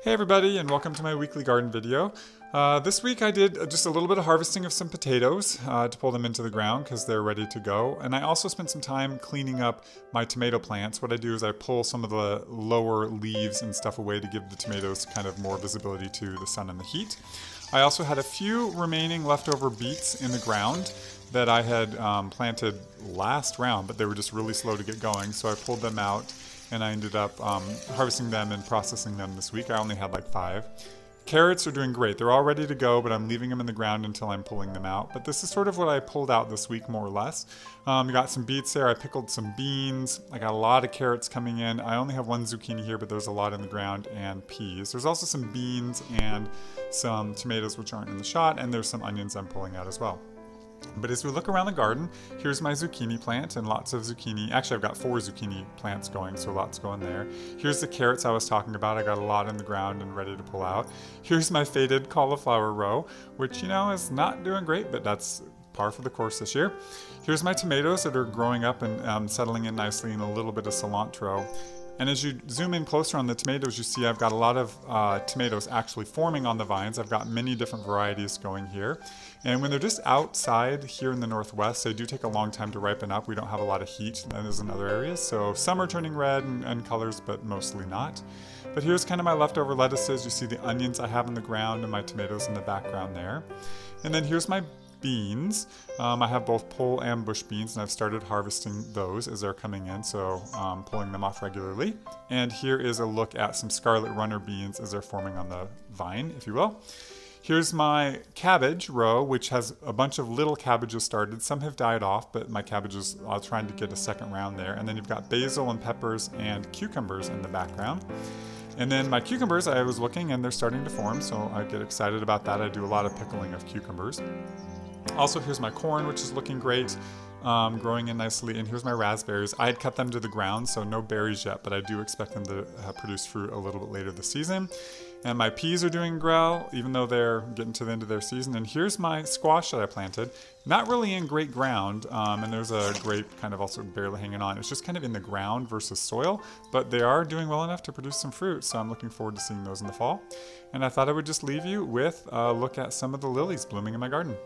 Hey everybody, and welcome to my weekly garden video. This week I did just a little bit of harvesting of some potatoes to pull them into the ground because they're ready to go. And I also spent some time cleaning up my tomato plants. What I do is I pull some of the lower leaves and stuff away to give the tomatoes kind of more visibility to the sun and the heat. I also had a few remaining leftover beets in the ground that I had planted last round, but they were just really slow to get going, so I pulled them out and I ended up harvesting them and processing them this week. I only had like 5. Carrots are doing great. They're all ready to go, but I'm leaving them in the ground until I'm pulling them out. But this is sort of what I pulled out this week, more or less. Got some beets there. I pickled some beans. I got a lot of carrots coming in. I only have 1 zucchini here, but there's a lot in the ground, and peas. There's also some beans and some tomatoes which aren't in the shot, and there's some onions I'm pulling out as well. But as we look around the garden, here's my zucchini plant and lots of zucchini. Actually, I've got 4 zucchini plants going, so lots going there. Here's the carrots I was talking about. I got a lot in the ground and ready to pull out. Here's my faded cauliflower row, which, is not doing great, but that's par for the course this year. Here's my tomatoes that are growing up and settling in nicely, and a little bit of cilantro. And as you zoom in closer on the tomatoes, you see I've got a lot of tomatoes actually forming on the vines. I've got many different varieties going here. And when they're just outside here in the northwest, they do take a long time to ripen up. We don't have a lot of heat as in other areas. So some are turning red and colors, but mostly not. But here's kind of my leftover lettuces. You see the onions I have in the ground and my tomatoes in the background there. And then here's my beans. I have both pole and bush beans, and I've started harvesting those as they're coming in, so pulling them off regularly. And here is a look at some scarlet runner beans as they're forming on the vine, if you will. Here's my cabbage row, which has a bunch of little cabbages started. Some have died off, but my cabbages, I'm trying to get a second round there. And then you've got basil and peppers and cucumbers in the background. And then my cucumbers, I was looking and they're starting to form, so I get excited about that. I do a lot of pickling of cucumbers. Also, here's my corn, which is looking great, growing in nicely. And here's my raspberries. I had cut them to the ground, so no berries yet, but I do expect them to produce fruit a little bit later this season. And my peas are doing well, even though they're getting to the end of their season. And here's my squash that I planted. Not really in great ground, and there's a grape kind of also barely hanging on. It's just kind of in the ground versus soil, but they are doing well enough to produce some fruit, so I'm looking forward to seeing those in the fall. And I thought I would just leave you with a look at some of the lilies blooming in my garden.